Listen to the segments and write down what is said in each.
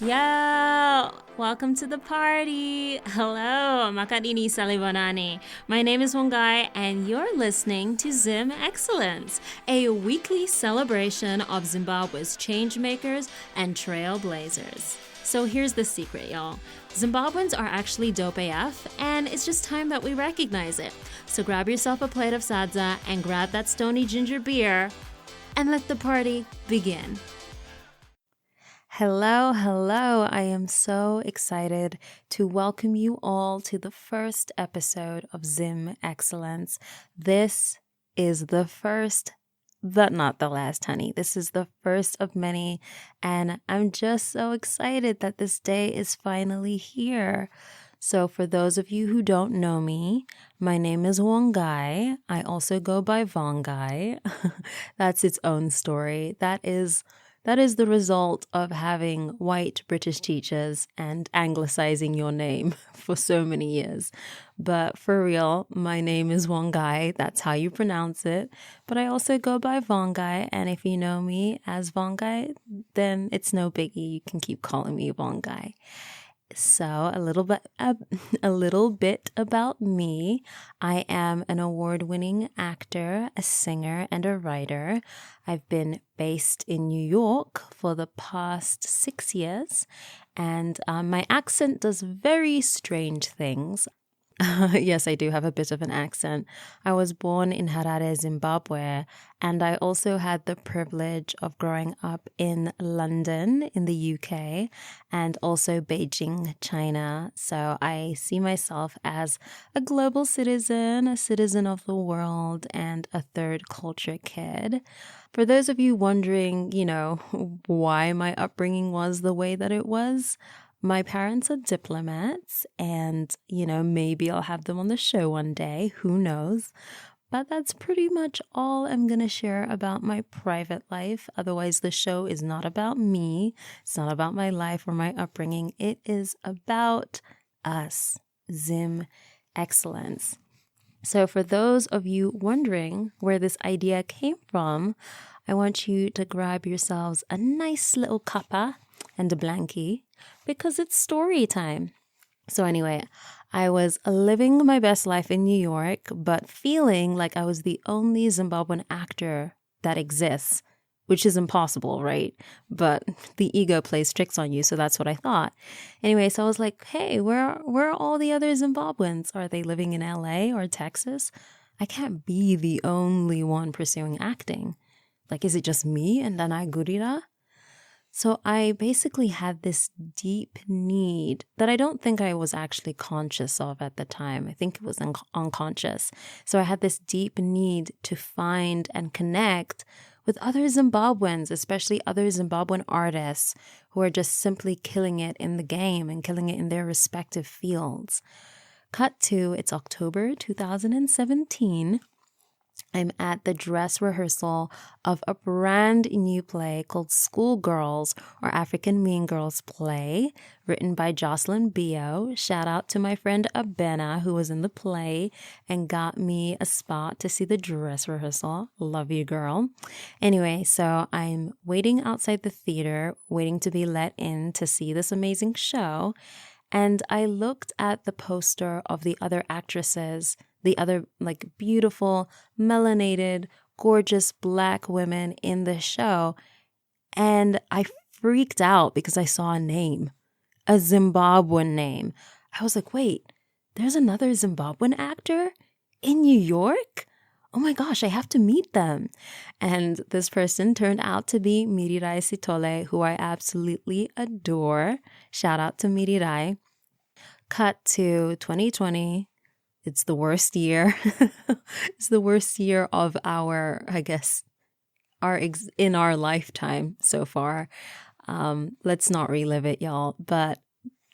Yo, welcome to the party. Hello, Makadini Salibonani. My name is Vongai, and you're listening to ZimExcellence, a weekly celebration of Zimbabwe's changemakers and trailblazers. So here's the secret, y'all. Zimbabweans are actually dope AF, and it's just time that we recognize it. So grab yourself a plate of sadza and grab that stony ginger beer, and let the party begin. Hello. I am so excited to welcome you all to the first episode of ZimExcellence. This is the first, but not the last, honey. This is the first of many, and I'm just so excited that this day is finally here. So for those of you who don't know me, my name is Vongai. I also go by Vongai. That's its own story. That is the result of having white British teachers and anglicizing your name for so many years. But for real, my name is Vongai. That's how you pronounce it. But I also go by Vongai, and if you know me as Vongai, then it's no biggie. You can keep calling me Vongai. So a little bit about me. I am an award-winning actor, a singer, and a writer. I've been based in New York for the past 6 years, and my accent does very strange things. Yes, I do have a bit of an accent. I was born in Harare, Zimbabwe, and I also had the privilege of growing up in London in the UK and also Beijing, China. So I see myself as a global citizen, a citizen of the world, and a third culture kid. For those of you wondering, why my upbringing was the way that it was, my parents are diplomats, and, maybe I'll have them on the show one day. Who knows? But that's pretty much all I'm going to share about my private life. Otherwise, the show is not about me. It's not about my life or my upbringing. It is about us, ZimExcellence. So for those of you wondering where this idea came from, I want you to grab yourselves a nice little cuppa and a blankie, because it's story time. So anyway, I was living my best life in New York, but feeling like I was the only Zimbabwean actor that exists, which is impossible, right? But the ego plays tricks on you, so that's what I thought. Anyway, so I was like, hey, where are all the other Zimbabweans? Are they living in LA or Texas? I can't be the only one pursuing acting. Like, is it just me and Danai Gurira? So I basically had this deep need that I don't think I was actually conscious of at the time. I think it was unconscious. So I had this deep need to find and connect with other Zimbabweans, especially other Zimbabwean artists who are just simply killing it in the game and killing it in their respective fields. Cut to, it's October 2017. I'm at the dress rehearsal of a brand new play called Schoolgirls, or African Mean Girls play, written by Jocelyn Bio. Shout out to my friend Abena, who was in the play and got me a spot to see the dress rehearsal. Love you, girl. Anyway, so I'm waiting outside the theater, waiting to be let in to see this amazing show. And I looked at the poster of the other actresses, the other beautiful, melanated, gorgeous Black women in the show. And I freaked out because I saw a name, a Zimbabwean name. I was like, wait, there's another Zimbabwean actor in New York? Oh my gosh, I have to meet them. And this person turned out to be Mirirai Sitole, who I absolutely adore. Shout out to Mirirai. Cut to 2020. It's the worst year. It's the worst year of our lifetime so far. Let's not relive it, y'all. But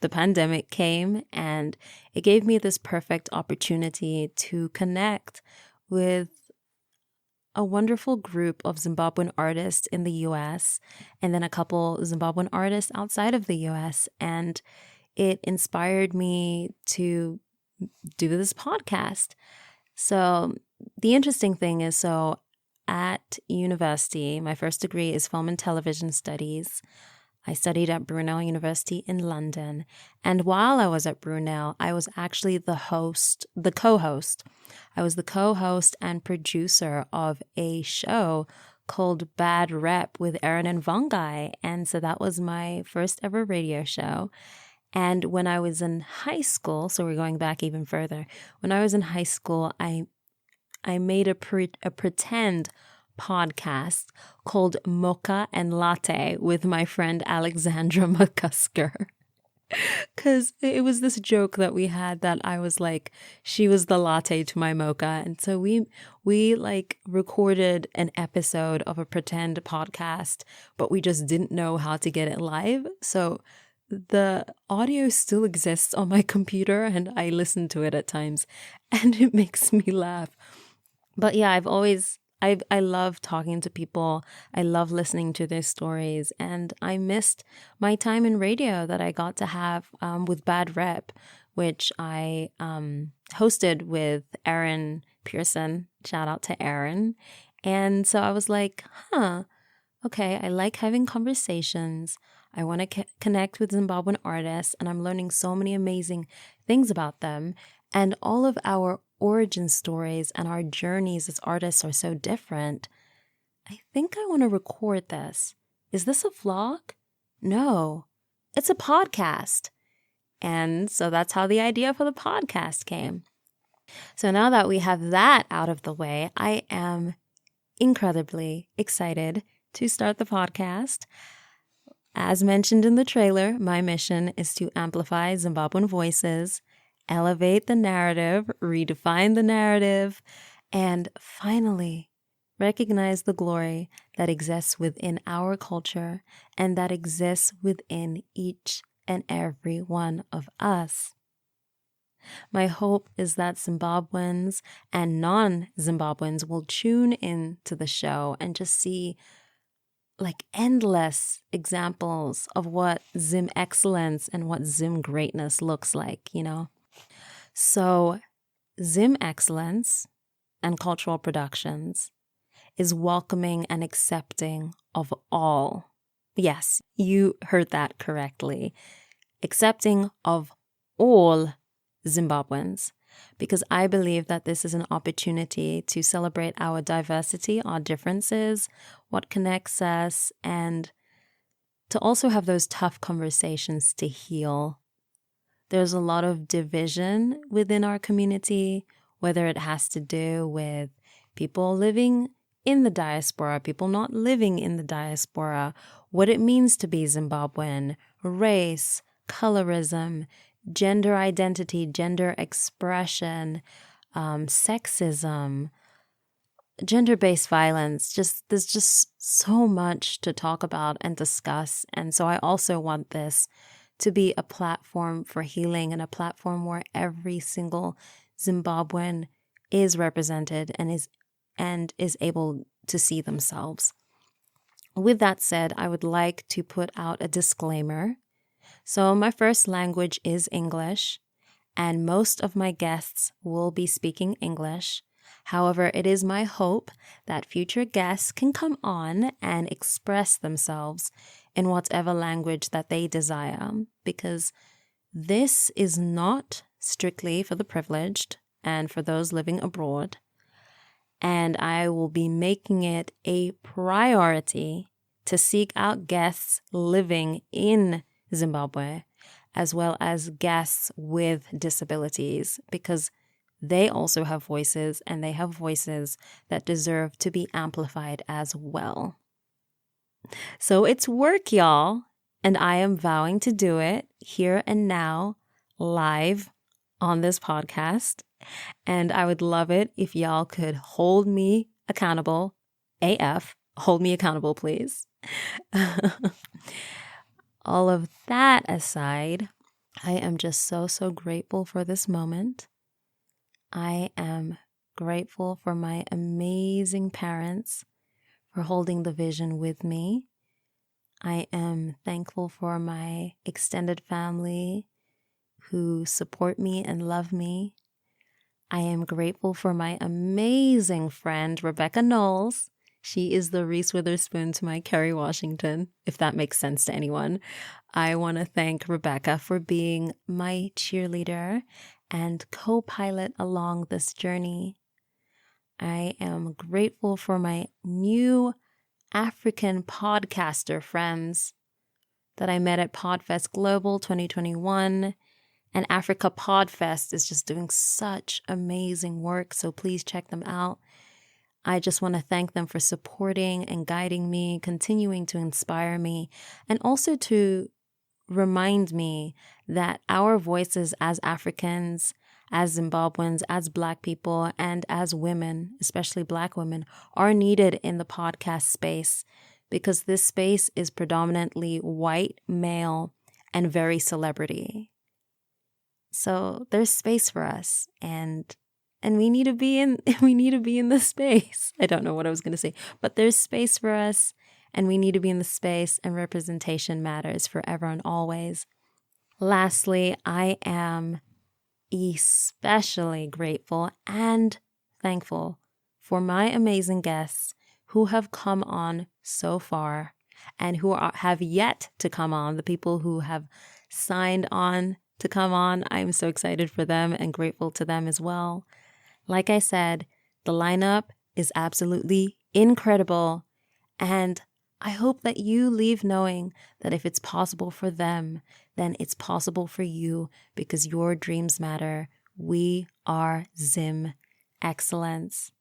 the pandemic came and it gave me this perfect opportunity to connect with a wonderful group of Zimbabwean artists in the US and then a couple Zimbabwean artists outside of the US. And it inspired me to do this podcast. So the interesting thing is, at university, my first degree is film and television studies. I studied at Brunel University in London. And while I was at Brunel, I was actually the co-host. I was the co-host and producer of a show called Bad Rep with Erin and Vongai. And so that was my first ever radio show. And when I was in high school, so we're going back even further, when I was in high school, I made a pretend podcast called Mocha and Latte with my friend Alexandra McCusker. Because it was this joke that we had that I was like, she was the latte to my mocha. And so we like recorded an episode of a pretend podcast, but we just didn't know how to get it live. So the audio still exists on my computer and I listen to it at times and it makes me laugh. But yeah, I love talking to people. I love listening to their stories. And I missed my time in radio that I got to have with Bad Rep, which I hosted with Erin Pearson. Shout out to Erin. And so I was like, okay, I like having conversations. I want to connect with Zimbabwean artists, and I'm learning so many amazing things about them. And all of our origin stories and our journeys as artists are so different. I think I want to record this. Is this a vlog? No, it's a podcast. And so that's how the idea for the podcast came. So now that we have that out of the way, I am incredibly excited to start the podcast. As mentioned in the trailer, my mission is to amplify Zimbabwean voices, elevate the narrative, redefine the narrative, and finally recognize the glory that exists within our culture and that exists within each and every one of us. My hope is that Zimbabweans and non-Zimbabweans will tune in to the show and just see like endless examples of what ZimExcellence and what Zim greatness looks like, you know? So ZimExcellence and cultural productions is welcoming and accepting of all. Yes, you heard that correctly. Accepting of all Zimbabweans, because I believe that this is an opportunity to celebrate our diversity, our differences, what connects us, and to also have those tough conversations to heal. There's a lot of division within our community, whether it has to do with people living in the diaspora, people not living in the diaspora, what it means to be Zimbabwean, race, colorism, gender identity, gender expression, sexism, gender-based violence. There's just so much to talk about and discuss. And so I also want this to be a platform for healing and a platform where every single Zimbabwean is represented and is able to see themselves. With that said, I would like to put out a disclaimer. So my first language is English, and most of my guests will be speaking English. However, it is my hope that future guests can come on and express themselves in whatever language that they desire, because this is not strictly for the privileged and for those living abroad. And I will be making it a priority to seek out guests living in Zimbabwe, as well as guests with disabilities, because they also have voices, and they have voices that deserve to be amplified as well. So it's work, y'all, and I am vowing to do it here and now, live on this podcast. And I would love it if y'all could hold me accountable, AF, hold me accountable, please. All of that aside, I am just so grateful for this moment. I am grateful for my amazing parents for holding the vision with me. I am thankful for my extended family who support me and love me. I am grateful for my amazing friend, Rebecca Knowles. She is the Reese Witherspoon to my Kerry Washington, if that makes sense to anyone. I want to thank Rebecca for being my cheerleader and co-pilot along this journey. I am grateful for my new African podcaster friends that I met at Podfest Global 2021. And Africa Podfest is just doing such amazing work, so please check them out. I just want to thank them for supporting and guiding me, continuing to inspire me, and also to remind me that our voices as Africans, as Zimbabweans, as Black people, and as women, especially Black women, are needed in the podcast space because this space is predominantly white, male, and very celebrity. So there's space for us, and we need to be in this space. I don't know what I was going to say, but there's space for us, and we need to be in the space, and representation matters forever and always. Lastly, I am especially grateful and thankful for my amazing guests who have come on so far and who have yet to come on, the people who have signed on to come on. I'm so excited for them and grateful to them as well. Like I said, the lineup is absolutely incredible, and I hope that you leave knowing that if it's possible for them, then it's possible for you because your dreams matter. We are ZimExcellence.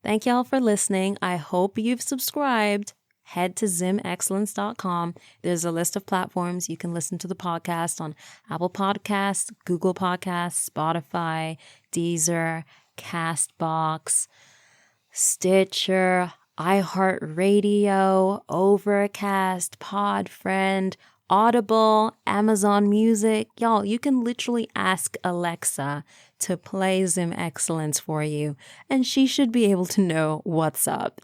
Thank y'all for listening. I hope you've subscribed. Head to ZimExcellence.com. There's a list of platforms you can listen to the podcast on: Apple Podcasts, Google Podcasts, Spotify, Deezer, Castbox, Stitcher, iHeartRadio, Overcast, Podfriend, Audible, Amazon Music. Y'all, you can literally ask Alexa to play ZimExcellence for you, and she should be able to know what's up.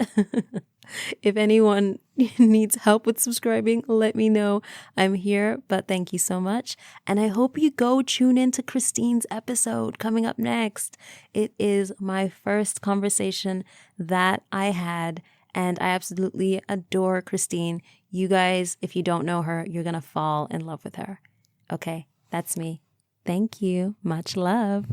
If anyone needs help with subscribing, let me know. I'm here, but thank you so much. And I hope you go tune into Christine's episode coming up next. It is my first conversation that I had, and I absolutely adore Christine. You guys, if you don't know her, you're going to fall in love with her. Okay, that's me. Thank you. Much love.